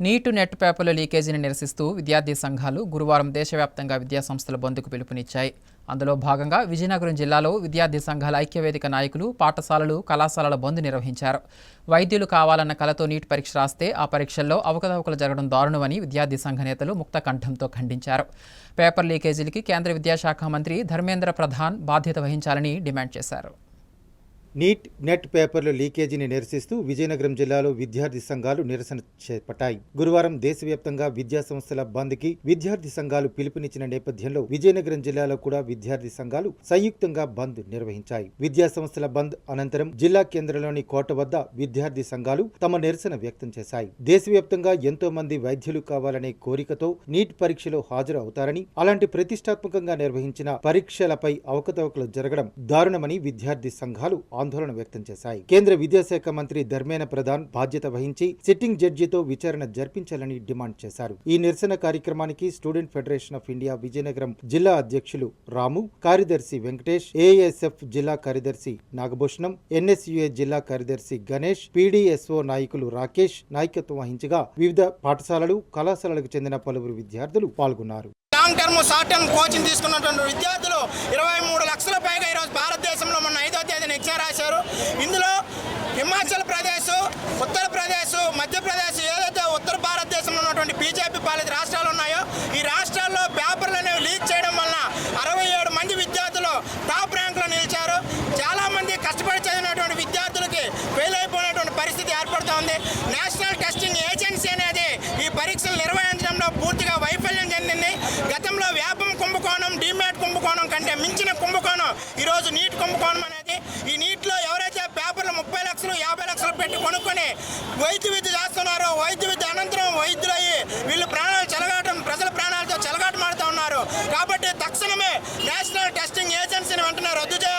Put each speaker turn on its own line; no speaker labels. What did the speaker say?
నీటు net పేపర్ల లీకేజీని నిరసిస్తూ విద్యార్థి సంఘాలు గురువారం దేశవ్యాప్తంగా విద్యాసంస్థల బంద్కు పిలుపునిచ్చాయి. అందులో భాగంగా విజయనగరం జిల్లాలో విద్యార్థి సంఘాల ఐక్యవేదిక నాయకులు పాఠశాలలు, కళాశాలల బంద్ నిర్వహించారు. వైద్యులు కావాలన్న కలతో నీట్ పరీక్ష రాస్తే ఆ పరీక్షల్లో అవకతవకలు జరగడం దారుణమని విద్యార్థి సంఘ నేతలు ముక్త కంఠంతో ఖండించారు. పేపర్ లీకేజీలకి కేంద్ర విద్యాశాఖ మంత్రి ధర్మేంద్ర ప్రధాన్ బాధ్యత వహించాలని డిమాండ్ చేశారు.
నీట్ నెట్ పేపర్ల లీకేజీని నిరసిస్తూ విజయనగరం జిల్లాలో విద్యార్థి సంఘాలు నిరసన చేపట్టాయి. గురువారం దేశవ్యాప్తంగా విద్యాసంస్థల బంద్కి విద్యార్థి సంఘాలు పిలుపునిచ్చిన నేపథ్యంలో విజయనగరం జిల్లాలో కూడా విద్యార్థి సంఘాలు సంయుక్తంగా బంద్ నిర్వహించాయి. విద్యాసంస్థల బంద్ అనంతరం జిల్లా కేంద్రంలోని కోట వద్ద విద్యార్థి సంఘాలు తమ నిరసన వ్యక్తం చేశాయి. దేశవ్యాప్తంగా ఎంతో మంది వైద్యులు కావాలనే కోరికతో నీట్ పరీక్షలో హాజరు అవుతారని, అలాంటి ప్రతిష్టాత్మకంగా నిర్వహించిన పరీక్షలపై అవకతవకలు జరగడం దారుణమని విద్యార్థి సంఘాలు ఆందోళన వ్యక్తం చేశాయి. కేంద్ర విద్యాశాఖ మంత్రి ధర్మేంద్ర ప్రధాన్ బాధ్యత వహించి సిట్టింగ్ జడ్జితో విచారణ జరిపించాలని డిమాండ్ చేశారు. ఈ నిరసన కార్యక్రమానికి student federation of India Vizianagaram జిల్లా అధ్యక్షులు రాము, కార్యదర్శి వెంకటేష్, ఏఎస్ఎఫ్ జిల్లా కార్యదర్శి నాగభూషణం, ఎన్ఎస్యుఏ జిల్లా కార్యదర్శి గణేష్, పీడీఎస్ఓ నాయకులు రాకేష్ నాయకత్వం వహించగా వివిధ పాఠశాలలు, కళాశాలలకు చెందిన పలువురు విద్యార్థులు పాల్గొన్నారు.
Long term, short term coaching తీసుకున్నటువంటి విద్యార్థులు 23 లక్షల పైగా ఈరోజు భారతదేశంలో మొన్న 5వ తేదీన ఎగ్జామ్ రాశారు. ఇందులో హిమాచల్ ప్రదేశ్, ఉత్తరప్రదేశ్, మధ్యప్రదేశ్, ఏదైతే ఉత్తర భారతదేశంలో ఉన్నటువంటి బీజేపీ పాలిత రాష్ట్రాలు ఉన్నాయో ఈ రాష్ట్రాల్లో పేపర్లు అనేవి లీక్ చేయడం వలన 67 మంది విద్యార్థులు టాప్ ర్యాంకులో నిలిచారు. చాలామంది కష్టపడి చదివినటువంటి విద్యార్థులకి ఫెయిల్ అయిపోయినటువంటి పరిస్థితి ఏర్పడుతోంది. నేషనల్ టెస్టింగ్ ఏజెన్సీ అనేది ఈ పరీక్షలు నిర్వహించడంలో పూర్తిగా వైఫల్యం చెందింది. గతంలో వ్యాపం కుంభకోణం, డీమ్యాట్ కుంభకోణం కంటే మించిన కుంభకోణం ఈరోజు నీట్ కుంభకోణం అనేది. ఈ నీట్లో ఎవరైతే పేపర్లు 30 లక్షలు, 50 లక్షలు పెట్టి కొనుక్కొని వైద్య విద్య చేస్తున్నారో, వైద్య విద్య అనంతరం వైద్యులయ్యి వీళ్ళు ప్రాణాలు చెలగాటం, ప్రజల ప్రాణాలతో చెలగాటమాడుతూ ఉన్నారు. కాబట్టి తక్షణమే నేషనల్ టెస్టింగ్ ఏజెన్సీని వెంటనే రద్దు చేయాలి.